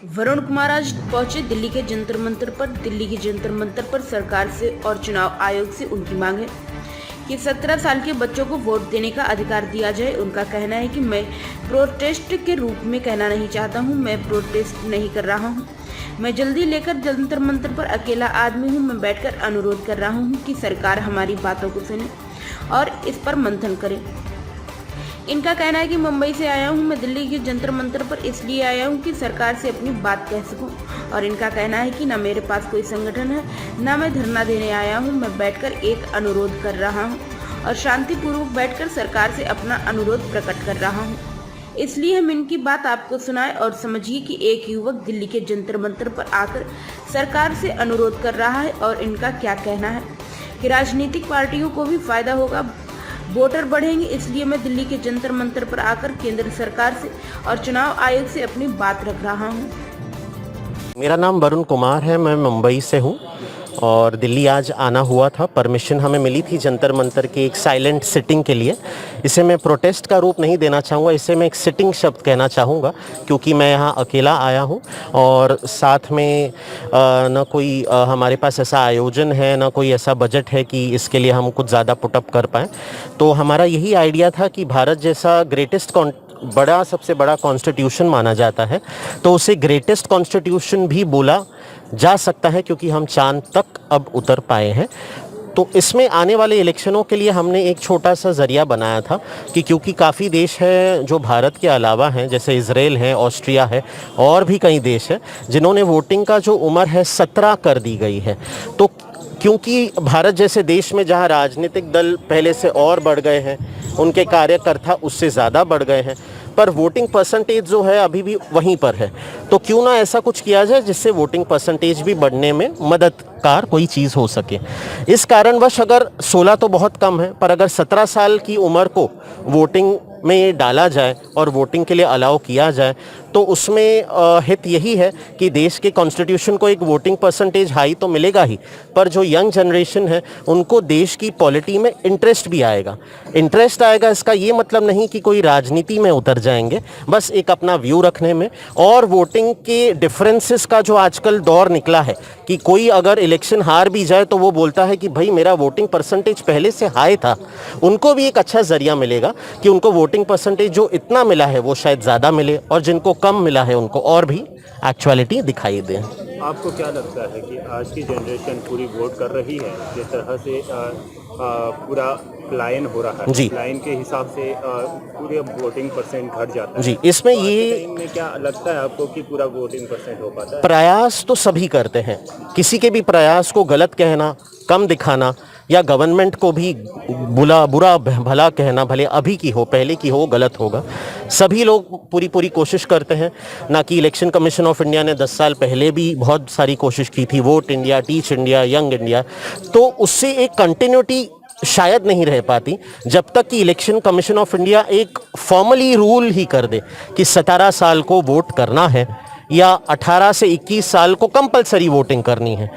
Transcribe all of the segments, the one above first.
वरुण कुमार आज पहुंचे दिल्ली के जंतर मंतर पर। दिल्ली के जंतर मंतर पर सरकार से और चुनाव आयोग से उनकी मांग है कि 17 साल के बच्चों को वोट देने का अधिकार दिया जाए। उनका कहना है कि मैं प्रोटेस्ट के रूप में कहना नहीं चाहता हूं, मैं प्रोटेस्ट नहीं कर रहा हूं, मैं जल्दी लेकर जंतर मंतर पर अकेला आदमी हूं। मैं बैठकर अनुरोध कर रहा हूं कि सरकार हमारी बातों को सुने और इस पर मंथन करे। इनका कहना है कि मुंबई से आया हूं, मैं दिल्ली के जंतर मंतर पर इसलिए आया हूं कि सरकार से अपनी बात कह सकूं। और इनका कहना है कि न मेरे पास कोई संगठन है, न मैं धरना देने आया हूं, मैं बैठकर एक अनुरोध कर रहा हूं और शांतिपूर्वक बैठकर सरकार से अपना अनुरोध प्रकट कर रहा हूं। इसलिए हम इनकी बात आपको सुनाए और समझिए कि एक युवक दिल्ली के जंतर मंतर पर आकर सरकार से अनुरोध कर रहा है और इनका क्या कहना है कि राजनीतिक पार्टियों को भी फायदा होगा, वोटर बढ़ेंगे। इसलिए मैं दिल्ली के जंतर मंतर पर आकर केंद्र सरकार से और चुनाव आयोग से अपनी बात रख रहा हूं। मेरा नाम वरुण कुमार है, मैं मुंबई से हूं और दिल्ली आज आना हुआ था। परमिशन हमें मिली थी जंतर मंतर की एक साइलेंट सिटिंग के लिए। इसे मैं प्रोटेस्ट का रूप नहीं देना चाहूँगा, इसे मैं एक सिटिंग शब्द कहना चाहूँगा, क्योंकि मैं यहाँ अकेला आया हूँ और साथ में ना कोई हमारे पास ऐसा आयोजन है, ना कोई ऐसा बजट है कि इसके लिए हम कुछ ज़्यादा पुटअप कर पाएँ। तो हमारा यही आइडिया था कि भारत जैसा सबसे बड़ा कॉन्स्टिट्यूशन माना जाता है, तो उसे ग्रेटेस्ट कॉन्स्टिट्यूशन भी बोला जा सकता है, क्योंकि हम चांद तक अब उतर पाए हैं। तो इसमें आने वाले इलेक्शनों के लिए हमने एक छोटा सा ज़रिया बनाया था कि क्योंकि काफ़ी देश हैं जो भारत के अलावा हैं, जैसे इजराइल है, ऑस्ट्रिया है और भी कई देश हैं जिन्होंने वोटिंग का जो उम्र है 17 कर दी गई है। तो क्योंकि भारत जैसे देश में जहां राजनीतिक दल पहले से और बढ़ गए हैं, उनके कार्यकर्ता उससे ज़्यादा बढ़ गए हैं, पर वोटिंग परसेंटेज जो है अभी भी वहीं पर है। तो क्यों ना ऐसा कुछ किया जाए जिससे वोटिंग परसेंटेज भी बढ़ने में मददगार कोई चीज़ हो सके। इस कारणवश अगर 16 तो बहुत कम है, पर अगर 17 साल की उम्र को वोटिंग में डाला जाए और वोटिंग के लिए अलाउ किया जाए, तो उसमें हित यही है कि देश के कॉन्स्टिट्यूशन को एक वोटिंग परसेंटेज हाई तो मिलेगा ही, पर जो यंग जनरेशन है उनको देश की पॉलिटी में इंटरेस्ट भी आएगा। इंटरेस्ट आएगा इसका ये मतलब नहीं कि कोई राजनीति में उतर जाएंगे, बस एक अपना व्यू रखने में। और वोटिंग के डिफरेंसेस का जो आजकल दौर निकला है कि कोई अगर इलेक्शन हार भी जाए तो वो बोलता है कि भाई मेरा वोटिंग परसेंटेज पहले से हाई था, उनको भी एक अच्छा ज़रिया मिलेगा कि उनको वोटिंग परसेंटेज जो इतना मिला है वो शायद ज़्यादा मिले और जिनको कम मिला है उनको और भी एक्चुअलिटी दिखाई दे। आपको क्या लगता है कि आज की जनरेशन पूरी वोट कर रही है, जिस तरह से पूरा लाइन हो रहा है जी, लाइन के हिसाब से पूरे वोटिंग परसेंट घट जाता है जी, इसमें तो ये में क्या लगता है आपको कि पूरा वोटिंग परसेंट हो पाता है? प्रयास तो सभी करते हैं, किसी के भी प्रयास को गलत कहना, कम दिखाना या गवर्नमेंट को भी बुरा भला कहना, भले अभी की हो पहले की हो, गलत होगा। सभी लोग पूरी कोशिश करते हैं। ना कि इलेक्शन कमीशन ऑफ इंडिया ने 10 साल पहले भी बहुत सारी कोशिश की थी, vote India, teach India, young India, तो उससे एक कंटिन्यूटी शायद नहीं रह पाती जब तक कि इलेक्शन कमीशन ऑफ इंडिया एक फॉर्मली रूल ही कर दे कि 17 साल को वोट करना है या 18 से 21 साल को कंपलसरी वोटिंग करनी है।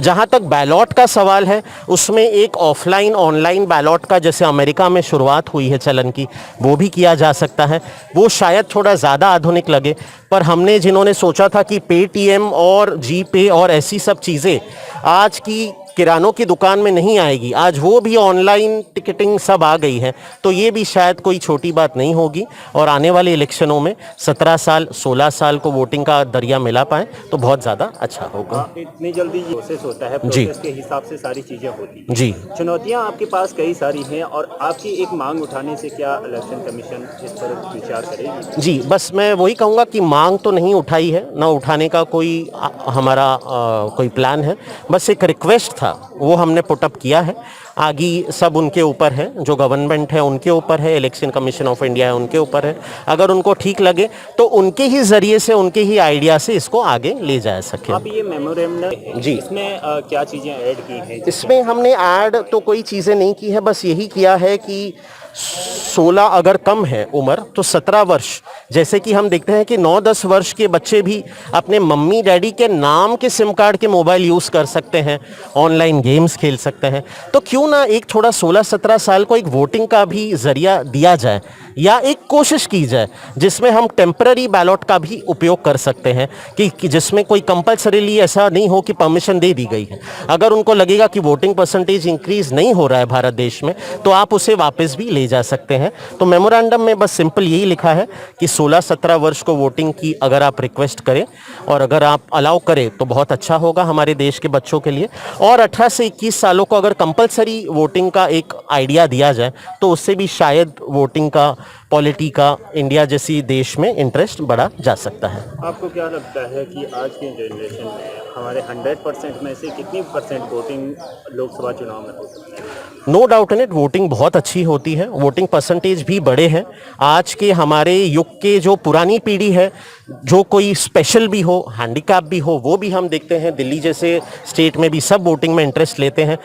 जहां तक बैलॉट का सवाल है, उसमें एक ऑफलाइन ऑनलाइन बैलॉट का, जैसे अमेरिका में शुरुआत हुई है चलन की, वो भी किया जा सकता है। वो शायद थोड़ा ज़्यादा आधुनिक लगे, पर हमने जिन्होंने सोचा था कि पेटीएम और जीपे और ऐसी सब चीज़ें आज की किरानों की दुकान में नहीं आएगी, आज वो भी ऑनलाइन टिकटिंग सब आ गई है, तो ये भी शायद कोई छोटी बात नहीं होगी। और आने वाले इलेक्शनों में 17 साल 16 साल को वोटिंग का दरिया मिला पाए तो बहुत ज़्यादा अच्छा होगा। इतनी जल्दी प्रोसेस होता है, प्रोसेस के हिसाब से सारी चीज़ें होती हैं। जी, चुनौतियां आपके पास कई सारी हैं और आपकी एक मांग उठाने से क्या इलेक्शन कमीशन इस पर विचार करेगी? जी, बस मैं वही कहूँगा कि मांग तो नहीं उठाई है, ना उठाने का कोई हमारा कोई प्लान है, बस एक रिक्वेस्ट था वो हमने पुटअप किया है। आगे सब उनके ऊपर है, जो गवर्नमेंट है उनके ऊपर है, इलेक्शन कमीशन ऑफ इंडिया है उनके ऊपर है। अगर उनको ठीक लगे तो उनके ही ज़रिए से, उनके ही आइडिया से इसको आगे ले जा सके। आप ये मेमोरेंडम जी, इसमें क्या चीज़ें ऐड की हैं? इसमें हमने ऐड तो कोई चीज़ें नहीं की है, बस यही किया है कि 16 अगर कम है उम्र तो 17 वर्ष, जैसे कि हम देखते हैं कि 9-10 वर्ष के बच्चे भी अपने मम्मी डैडी के नाम के सिम कार्ड के मोबाइल यूज़ कर सकते हैं, ऑनलाइन गेम्स खेल सकते हैं। तो क्यों क्यों ना एक थोड़ा 16-17 साल को एक वोटिंग का भी जरिया दिया जाए या एक कोशिश की जाए जिसमें हम टेम्पररी बैलॉट का भी उपयोग कर सकते हैं कि जिसमें कोई कंपल्सरीली ऐसा नहीं हो कि परमिशन दे दी गई है। अगर उनको लगेगा कि वोटिंग परसेंटेज इंक्रीज नहीं हो रहा है भारत देश में तो आप उसे वापस भी ले जा सकते हैं। तो मेमोरेंडम में बस सिंपल यही लिखा है कि 16-17 वर्ष को वोटिंग की अगर आप रिक्वेस्ट करें और अगर आप अलाउ करें तो बहुत अच्छा होगा हमारे देश के बच्चों के लिए। और 18 से 21 सालों को अगर कंपलसरी वोटिंग का एक आइडिया दिया जाए तो उससे भी शायद वोटिंग का, पॉलिटी का इंडिया जैसी देश में इंटरेस्ट बढ़ा जा सकता है। आपको क्या लगता है कि आज की जनरेशन में हमारे 100% में से कितनी परसेंट वोटिंग लोकसभा चुनाव में हो सकती है? No doubt in it, voting बहुत अच्छी होती है, वोटिंग परसेंटेज भी बड़े हैं। आज के हमारे युग के जो पुरानी पीढ़ी है, जो कोई स्पेशल भी हो, हैंडीकैप भी हो, वो भी हम देखते हैं दिल्ली जैसे स्टेट में भी सब वोटिंग में इंटरेस्ट लेते हैं।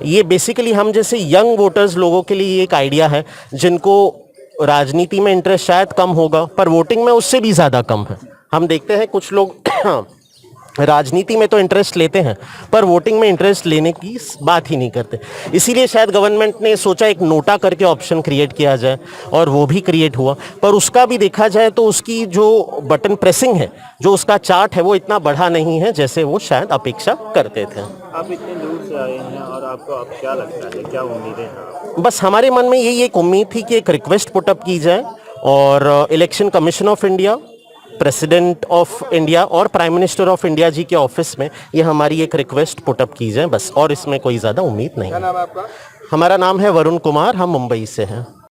ये बेसिकली हम जैसे यंग वोटर्स लोगों के लिए एक आइडिया है जिनको राजनीति में इंटरेस्ट शायद कम होगा पर वोटिंग में उससे भी ज़्यादा कम है। हम देखते हैं कुछ लोग राजनीति में तो इंटरेस्ट लेते हैं पर वोटिंग में इंटरेस्ट लेने की बात ही नहीं करते। इसीलिए शायद गवर्नमेंट ने सोचा एक नोटा करके ऑप्शन क्रिएट किया जाए और वो भी क्रिएट हुआ। पर उसका भी देखा जाए तो उसकी जो बटन प्रेसिंग है, जो उसका चार्ट है, वो इतना बढ़ा नहीं है जैसे वो शायद अपेक्षा करते थे। आप इतने दूर से आए हैं और आपको अब क्या लगता है, क्या उम्मीदें हैं? बस हमारे मन में यही एक उम्मीद थी कि एक रिक्वेस्ट पुटअप की जाए और election commission of India, president of India और प्राइम मिनिस्टर ऑफ इंडिया जी के ऑफिस में ये हमारी एक रिक्वेस्ट पुटअप की जाए बस, और इसमें कोई ज़्यादा उम्मीद नहीं है। क्या नाम है आपका? हमारा नाम है वरुण कुमार, हम मुंबई से हैं।